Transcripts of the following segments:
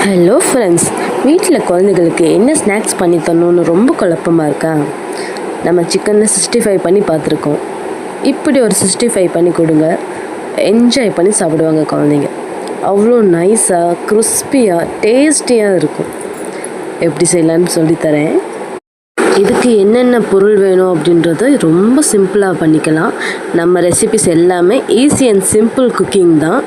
Hello friends, வீட்டில் குழந்தைகளுக்கு என்ன ஸ்நாக்ஸ் பண்ணி தரணும்னு ரொம்ப குழப்பமாக இருக்கா? நம்ம சிக்கனில் 65 பண்ணி பார்த்துருக்கோம். இப்படி ஒரு 65 பண்ணி கொடுங்க, என்ஜாய் பண்ணி சாப்பிடுவாங்க குழந்தைங்க. அவ்வளோ நைஸாக கிறிஸ்பியாக டேஸ்டியாக இருக்கும். எப்படி செய்யலான்னு சொல்லித்தரேன். இதுக்கு என்னென்ன பொருள் வேணும் அப்படின்றத ரொம்ப சிம்பிளாக பண்ணிக்கலாம். நம்ம ரெசிபிஸ் எல்லாமே ஈஸி அண்ட் சிம்பிள் குக்கிங் தான்.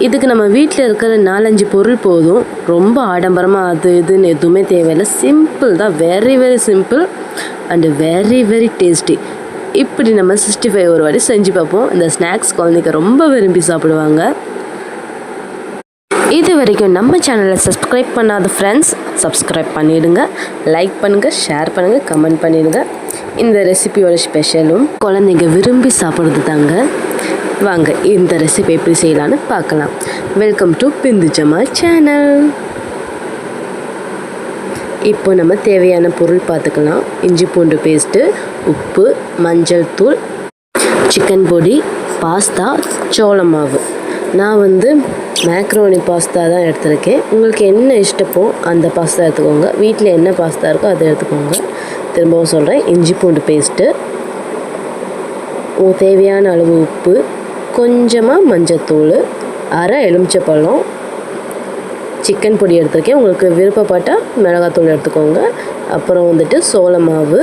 இதுக்கு நம்ம வீட்டில் இருக்கிற 4-5 பொருள் போதும். ரொம்ப ஆடம்பரமாக அது இதுன்னு எதுவுமே தேவையில்லை. சிம்பிள் தான், very very simple and very very tasty. இப்படி நம்ம 65 ஒரு வாட்டி செஞ்சு பார்ப்போம். இந்த ஸ்நாக்ஸ் குழந்தைங்க ரொம்ப விரும்பி சாப்பிடுவாங்க. இது வரைக்கும் நம்ம சேனலை சப்ஸ்கிரைப் பண்ணாத ஃப்ரெண்ட்ஸ் சப்ஸ்கிரைப் பண்ணிவிடுங்க, லைக் பண்ணுங்கள், ஷேர் பண்ணுங்கள், கமெண்ட் பண்ணிவிடுங்க. இந்த ரெசிபியோட ஸ்பெஷலும் குழந்தைங்க விரும்பி சாப்பிட்றது தாங்க. வாங்க இந்த ரெசிபி எப்படி செய்யலான்னு பார்க்கலாம். Welcome to Bindu Jamal channel. இப்போ நம்ம தேவையான பொருள் பார்த்துக்கலாம். இஞ்சி பூண்டு பேஸ்ட்டு, உப்பு, மஞ்சள் தூள், சிக்கன் பொடி, பாஸ்தா, சோள மாவு. நான் மேக்ரோனி பாஸ்தா தான் எடுத்திருக்கேன். உங்களுக்கு என்ன இஷ்டப்போ அந்த பாஸ்தா எடுத்துக்கோங்க. வீட்டில் என்ன பாஸ்தா இருக்கோ அதை எடுத்துக்கோங்க. திரும்பவும் சொல்கிறேன், இஞ்சி பூண்டு பேஸ்ட்டு, தேவையான அளவு உப்பு, கொஞ்சமாக மஞ்சத்தூள், அரை எலுமிச்சப்பழம், சிக்கன் பொடி எடுத்துருக்கேன். உங்களுக்கு விருப்பப்பட்டால் மிளகாத்தூள் எடுத்துக்கோங்க. அப்புறம் சோள மாவு.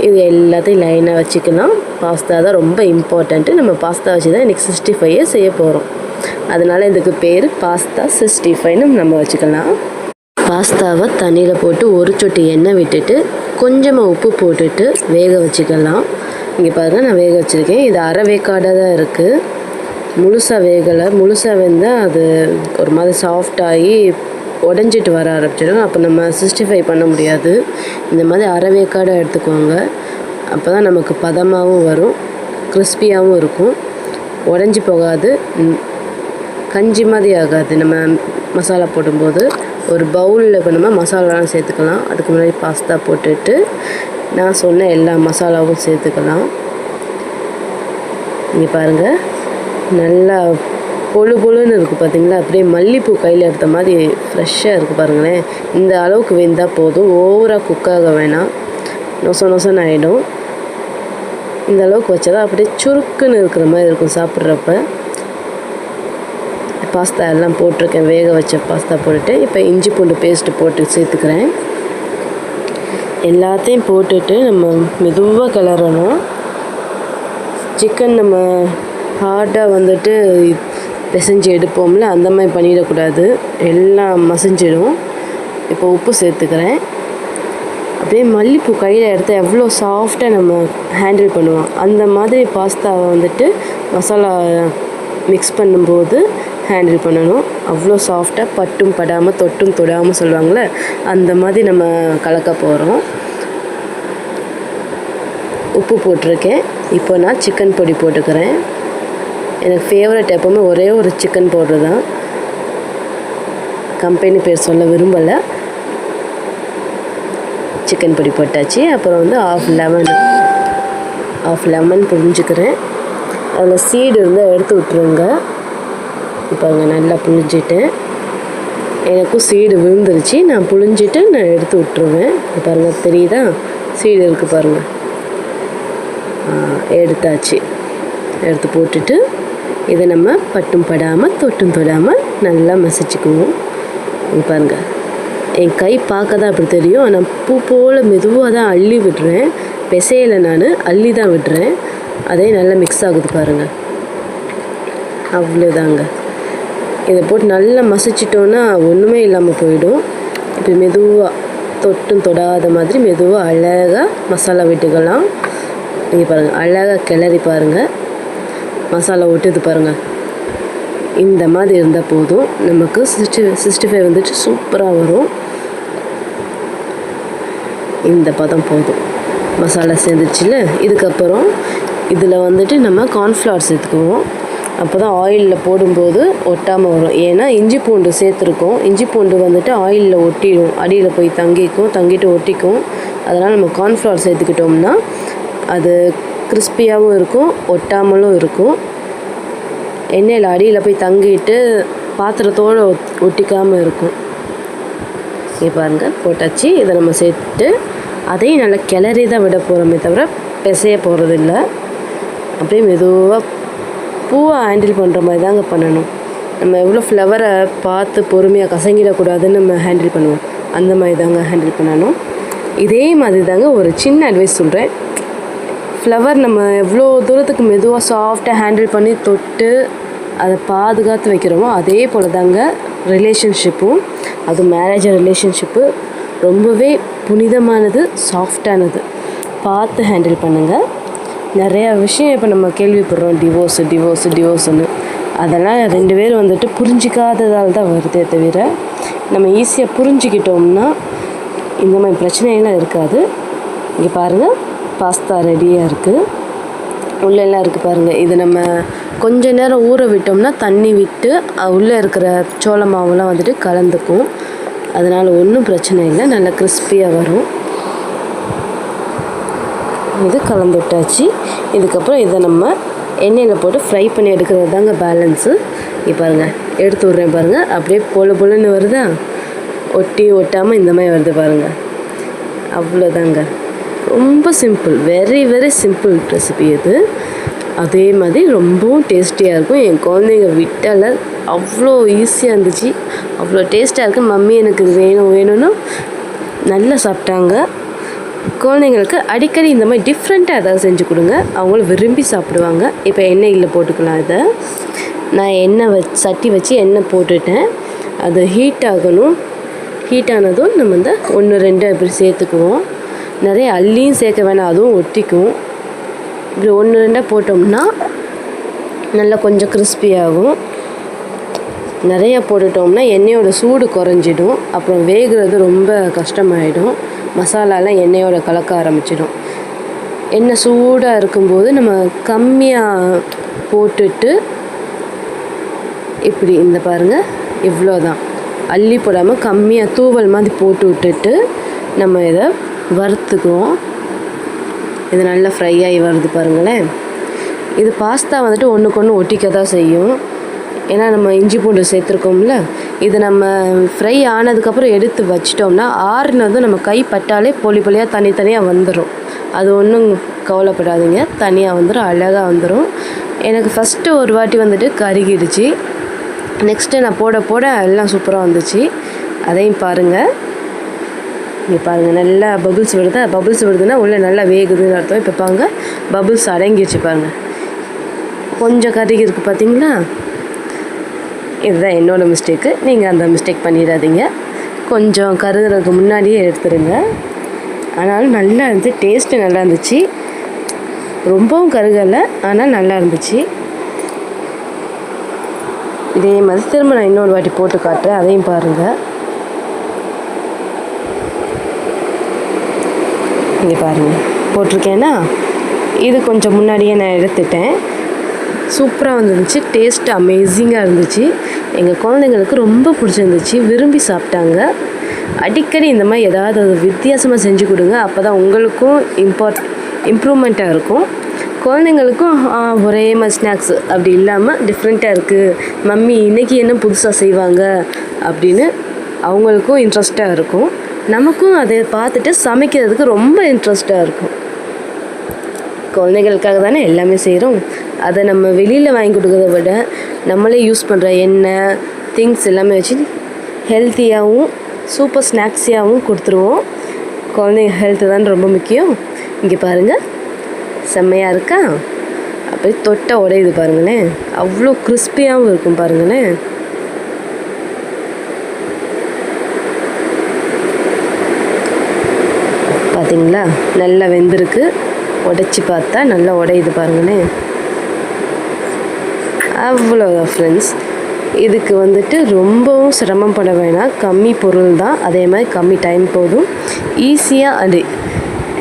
இது எல்லாத்தையும் லைனாக வச்சுக்கலாம். பாஸ்தா தான் ரொம்ப இம்பார்ட்டண்ட்டு. நம்ம பாஸ்தா வச்சு தான் இன்றைக்கி 65 செய்ய போகிறோம். அதனால் இதுக்கு பேர் பாஸ்தா 65ன்னு நம்ம வச்சுக்கலாம். பாஸ்தாவை தண்ணியில் போட்டு ஒரு சொட்டு எண்ணெய் விட்டுட்டு கொஞ்சமாக உப்பு போட்டுட்டு வேக வச்சுக்கலாம். இங்கே பாருங்கள், நான் வேக வச்சுருக்கேன். இது அரை வேக்காடாக தான் இருக்குது, முழுசாக வேகலை. முழுசாக வெந்தால் அது ஒரு மாதிரி சாஃப்டாகி உடஞ்சிட்டு வர ஆரம்பிச்சிடும். அப்போ நம்ம 65 பண்ண முடியாது. இந்த மாதிரி அரை வேக்காடாக எடுத்துக்கோங்க. அப்போ தான் நமக்கு பதமாகவும் வரும், கிறிஸ்பியாகவும் இருக்கும், உடஞ்சி போகாது, கஞ்சி மாதிரி ஆகாது. நம்ம மசாலா போடும்போது ஒரு பவுலில் இப்போ நம்ம மசாலாலாம் சேர்த்துக்கலாம். அதுக்கு முன்னாடி பாஸ்தா போட்டுட்டு நான் சொன்ன எல்லா மசாலாவும் சேர்த்துக்கலாம். இங்கே பாருங்கள், நல்லா பொழு பொழுன்னு இருக்குது பார்த்தீங்களா? அப்படியே மல்லிப்பூ கையில் எடுத்த மாதிரி ஃப்ரெஷ்ஷாக இருக்குது பாருங்களேன். இந்த அளவுக்கு வெந்தால் போதும், ஓவராக குக்காக வேணாம், நொசன்னு ஆகிடும். இந்த அளவுக்கு வச்சா தான் அப்படியே சுருக்குன்னு இருக்கிற மாதிரி இருக்கும் சாப்பிட்றப்ப. பாஸ்தா எல்லாம் போட்டிருக்கேன், வேக வச்ச பாஸ்தா போட்டுட்டு இப்போ இஞ்சி பூண்டு பேஸ்ட்டு போட்டு சேர்த்துக்கிறேன். எல்லாத்தையும் போட்டுட்டு நம்ம மெதுவாக கிளறணும். சிக்கன் நம்ம ஹார்டாக பிசைஞ்சு எடுப்போம்ல, அந்த மாதிரி பண்ணிடக்கூடாது, எல்லாம் மசிஞ்சிடும். இப்போ உப்பு சேர்த்துக்கிறேன். அப்படியே மல்லிப்பூ கையில் எடுத்து எவ்வளோ சாஃப்டாக நம்ம ஹேண்டில் பண்ணுவோம், அந்த மாதிரி பாஸ்தாவை மசாலா மிக்ஸ் பண்ணும்போது ஹேண்டில் பண்ணணும். அவ்வளோ சாஃப்டாக பட்டும் படாமல் தொட்டும் தொடாமல் சொல்லுவாங்களே, அந்த மாதிரி நம்ம கலக்க போகிறோம். உப்பு போட்டிருக்கேன். இப்போ நான் சிக்கன் பொடி போட்டுக்கிறேன். எனக்கு ஃபேவரட் எப்போவுமே ஒரே ஒரு சிக்கன் பவுடர் தான், கம்பெனி பேர் சொல்ல விரும்பலை. சிக்கன் பொடி போட்டாச்சு. அப்புறம் ஆஃப் லெமன் புழிஞ்சிக்கிறேன். அதில் சீடு இருந்தால் எடுத்து விட்டுருங்க. இப்போ அங்கே நல்லா புழிஞ்சிட்டேன். எனக்கும் சீடு விழுந்துருச்சு, நான் புழிஞ்சிட்டு நான் எடுத்து விட்டுருவேன். இப்போ பாருங்கள், தெரியுதா? சீடு இருக்குது பாருங்கள். எடுத்தாச்சு. எடுத்து போட்டுட்டு இதை நம்ம பட்டும் படாமல் தொட்டும் தொடாமல் நல்லா மசிச்சுக்குவோம். இங்கே பாருங்கள், என் கை பார்க்க தான் அப்படி தெரியும், ஆனால் பூ போல் மெதுவாக தான் அள்ளி விடுறேன். பிசையலை, நான் அள்ளி தான் விடுறேன். அதே நல்லா மிக்ஸ் ஆகுது பாருங்கள். அவ்வளோதாங்க. இதை போட்டு நல்லா மசிச்சிட்டோன்னா ஒன்றுமே இல்லாமல் போயிடும். இப்போ மெதுவாக தொட்டும் தொடாத மாதிரி மெதுவாக அழகாக மசாலா விட்டுக்கலாம். இங்கே பாருங்கள், அழகாக கிளறி பாருங்கள், மசாலா விட்டுது பாருங்கள். இந்த மாதிரி இருந்தால் போதும், நமக்கு 65 சூப்பராக வரும். இந்த பதம் போதும். மசாலா சேர்ந்துச்சுல, இதுக்கப்புறம் இதில் நம்ம கார்ன்ஃப்ளவர் சேர்த்துக்குவோம். அப்போ தான் ஆயிலில் போடும்போது ஒட்டாமல் வரும். ஏன்னா இஞ்சி பூண்டு சேர்த்துருக்கோம். இஞ்சி பூண்டு ஆயிலில் ஒட்டிடும், அடியில் போய் தங்கிட்டு ஒட்டிக்கும். அதனால் நம்ம கார்ன்ஃப்ளவர் சேர்த்துக்கிட்டோம்னா அது கிறிஸ்பியாகவும் இருக்கும், ஒட்டாமலும் இருக்கும். எண்ணெயில் அடியில் போய் தங்கிட்டு பாத்திரத்தோடு ஒட்டிக்காமல் இருக்கும். இங்கே பாருங்கள் போட்டாச்சு. இதை நம்ம சேர்த்துட்டு அதையும் நல்லா கிளறி தான் விட போகிறோமே தவிர பிசைய போகிறதில்ல. அப்படியே மெதுவாக பூவை ஹேண்டில் பண்ணுற மாதிரி தாங்க பண்ணணும். நம்ம எவ்வளோ ஃப்ளவரை பார்த்து பொறுமையாக கசங்கிடக்கூடாதுன்னு நம்ம ஹேண்டில் பண்ணுவோம், அந்த மாதிரி தாங்க ஹேண்டில் பண்ணணும். இதே மாதிரி தாங்க ஒரு சின்ன அட்வைஸ் சொல்கிறேன். ஃப்ளவர் நம்ம எவ்வளோ தூரத்துக்கு மெதுவாக சாஃப்டாக ஹேண்டில் பண்ணி தொட்டு அதை பாதுகாத்து வைக்கிறோமோ அதே போல் தாங்க ரிலேஷன்ஷிப்பும். அதுவும் மேரேஜ் ரிலேஷன்ஷிப்பு ரொம்பவே புனிதமானது, சாஃப்டானது. பார்த்து ஹேண்டில் பண்ணுங்கள். நிறையா விஷயம் இப்போ நம்ம கேள்விப்படுறோம், டிவோர்ஸுன்னு. அதெல்லாம் 2 பேர் வந்துட்டு புரிஞ்சிக்காததால் தான் வருதே தவிர, நம்ம ஈஸியாக புரிஞ்சிக்கிட்டோம்னா இந்த மாதிரி பிரச்சனையெல்லாம் இருக்காது. இங்கே பாருங்கள் பாஸ்தா ரெடியாக இருக்குது. உள்ளெல்லாம் இருக்குது பாருங்கள். இது நம்ம கொஞ்ச நேரம் ஊற விட்டோம்னா தண்ணி விட்டு உள்ளே இருக்கிற சோள மாவுலாம் வந்துட்டு கலந்துக்கும். அதனால் ஒன்றும் பிரச்சனை இல்லை, நல்லா கிறிஸ்பியாக வரும். இது கலந்து விட்டாச்சு. இதுக்கப்புறம் இதை நம்ம எண்ணெயில் போட்டு ஃப்ரை பண்ணி எடுக்கிறது தாங்க பேலன்ஸு. இங்கே பாருங்கள் எடுத்து விட்றேன் பாருங்கள். அப்படியே பொழுன்னு வருதா, ஒட்டாமல் இந்த மாதிரி வருது பாருங்கள். அவ்வளோதாங்க, ரொம்ப simple, very very simple recipe இது. அதே மாதிரி ரொம்பவும் டேஸ்டியாக இருக்கும். என் குழந்தைங்க விட்டால் அவ்வளோ ஈஸியாக இருந்துச்சு, அவ்வளோ டேஸ்ட்டாக இருக்குது. மம்மி எனக்கு வேணும்னு நல்லா சாப்பிட்டாங்க. குழந்தைங்களுக்கு அடிக்கடி இந்த மாதிரி டிஃப்ரெண்ட்டாக ஏதாவது செஞ்சு கொடுங்க, அவங்களும் விரும்பி சாப்பிடுவாங்க. இப்போ எண்ணெயில் போட்டுக்கலாம். இதை நான் சட்டி வச்சு எண்ணெய் போட்டுட்டேன். அது ஹீட் ஆகணும். ஹீட் ஆனதும் நம்ம இந்த 1-2 இப்படி சேர்த்துக்குவோம். நிறைய அள்ளியும் சேர்க்க வேணாம், அதுவும் ஒட்டிக்கும். இப்படி 1-2 போட்டோம்னா நல்லா கொஞ்சம் கிறிஸ்பியாகும். நிறையா போட்டுட்டோம்னா எண்ணெயோட சூடு குறைஞ்சிடும், அப்புறம் வேகிறது ரொம்ப கஷ்டமாயிடும். மசாலாலாம் எண்ணெயோட கலக்க ஆரம்பிச்சிடும். எண்ணெய் சூடாக இருக்கும்போது நம்ம கம்மியாக போட்டுட்டு இப்படி இந்த பாருங்கள் இவ்வளோதான், அள்ளி போடாமல் கம்மியாக தூவல் மாதிரி போட்டு விட்டுட்டு நம்ம இதை வறுத்துக்குவோம். இது நல்லா ஃப்ரை ஆகி வருது பாருங்களேன். இது பாஸ்தா வந்துட்டு ஒன்றுக்கு ஒன்று ஒட்டிக்க தான் செய்யும், ஏன்னா நம்ம இஞ்சி பூண்டு சேர்த்துருக்கோம்ல. இது நம்ம ஃப்ரை ஆனதுக்கப்புறம் எடுத்து வச்சிட்டோம்னா ஆறுனதும் நம்ம கை பட்டாலே பொலியாக தனித்தனியாக வந்துடும். அது ஒன்றும் கவலைப்படாதீங்க, தனியாக வந்துடும், அழகாக வந்துடும். எனக்கு ஃபஸ்ட்டு ஒரு வாட்டி வந்துட்டு கருகிடுச்சு. நெக்ஸ்ட்டு நான் போட எல்லாம் சூப்பராக வந்துச்சு. அதையும் பாருங்கள். இங்கே பாருங்கள் நல்லா பபுள்ஸ் வருது. பபுள்ஸ் வருதுன்னா உள்ளே நல்லா வேகுதுன்னு அர்த்தம். இப்போ பாருங்க பபுள்ஸ் அடங்கிடுச்சு பாருங்கள். கொஞ்சம் கருகி இருக்குது பார்த்தீங்களா. இதுதான் என்னோடய மிஸ்டேக்கு, நீங்கள் அந்த மிஸ்டேக் பண்ணிடாதீங்க. கொஞ்சம் கருகிறதுக்கு முன்னாடியே எடுத்துருங்க. ஆனாலும் நல்லா இருந்துச்சு, டேஸ்ட்டு நல்லா இருந்துச்சு. ரொம்பவும் கருகலை, ஆனால் நல்லா இருந்துச்சு. இதே மாதிரி திரும்ப நான் இன்னொரு வாட்டி போட்டு காட்டுறேன், அதையும் பாருங்கள். இங்கே பாருங்கள் போட்டிருக்கேன்னா, இது கொஞ்சம் முன்னாடியே நான் எடுத்துட்டேன். சூப்பராக வந்துருந்துச்சு, டேஸ்ட்டு அமேசிங்காக இருந்துச்சு. எங்கள் குழந்தைங்களுக்கு ரொம்ப பிடிச்சிருந்துச்சு, விரும்பி சாப்பிட்டாங்க. அடிக்கடி இந்த மாதிரி ஏதாவது வித்தியாசமாக செஞ்சு கொடுங்க, அப்போ தான் உங்களுக்கும் இம்ப்ரூவ்மெண்ட்டாக இருக்கும். குழந்தைங்களுக்கும் ஒரே மாதிரி ஸ்நாக்ஸ் அப்படி இல்லாமல் டிஃப்ரெண்ட்டாக இருக்குது மம்மி இன்றைக்கி என்ன புதுசாக செய்வாங்க அப்படின்னு அவங்களுக்கும் இன்ட்ரெஸ்ட்டாக இருக்கும். நமக்கும் அதை பார்த்துட்டு சமைக்கிறதுக்கு ரொம்ப இன்ட்ரெஸ்ட்டாக இருக்கும். குழந்தைகளுக்காக தானே எல்லாமே செய்கிறோம். அதை நம்ம வெளியில் வாங்கி கொடுக்குறத விட நம்மளே யூஸ் பண்ணுற எண்ணெய் திங்ஸ் எல்லாமே வச்சு ஹெல்த்தியாகவும் சூப்பர் ஸ்நாக்ஸியாகவும் கொடுத்துருவோம். குழந்தைங்க ஹெல்த்து தான் ரொம்ப முக்கியம். இங்கே பாருங்கள் செம்மையாக இருக்கா, அப்படியே தொட்டை உடையுது பாருங்களேன், அவ்வளோ கிறிஸ்பியாகவும் இருக்கும் பாருங்களேன். பார்த்தீங்களா நல்லா வெந்திருக்கு, உடைச்சி பார்த்தா நல்லா உடையுது பாருங்களேன். அவ்வளோதான் ஃப்ரெண்ட்ஸ். இதுக்கு வந்துட்டு ரொம்பவும் சிரமப்பட வேணாம், கம்மி பொருள் தான், அதே மாதிரி கம்மி டைம் போதும். ஈஸியாக அது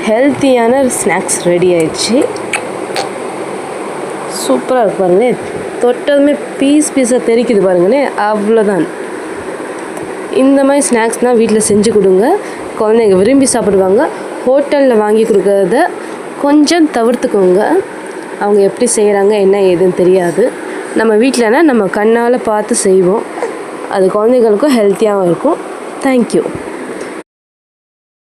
ஹெல்த்தியான ஸ்நாக்ஸ் ரெடி ஆயிடுச்சு. சூப்பராக இருக்கு பாருங்களேன், தொட்டதுமே பீஸாக தெரிக்குது பாருங்களேன். அவ்வளோதான். இந்த மாதிரி ஸ்நாக்ஸ்னால் வீட்டில் செஞ்சு கொடுங்க, குழந்தைங்க விரும்பி சாப்பிடுவாங்க. ஹோட்டலில் வாங்கி கொடுக்கறத கொஞ்சம் தவிர்த்துக்கோங்க. அவங்க எப்படி செய்கிறாங்க என்ன ஏதுன்னு தெரியாது. நம்ம வீட்டிலனா நம்ம கண்ணால் பார்த்து செய்வோம், அது குழந்தைகளுக்கும் ஹெல்த்தியாகவும் இருக்கும். தேங்க்யூ.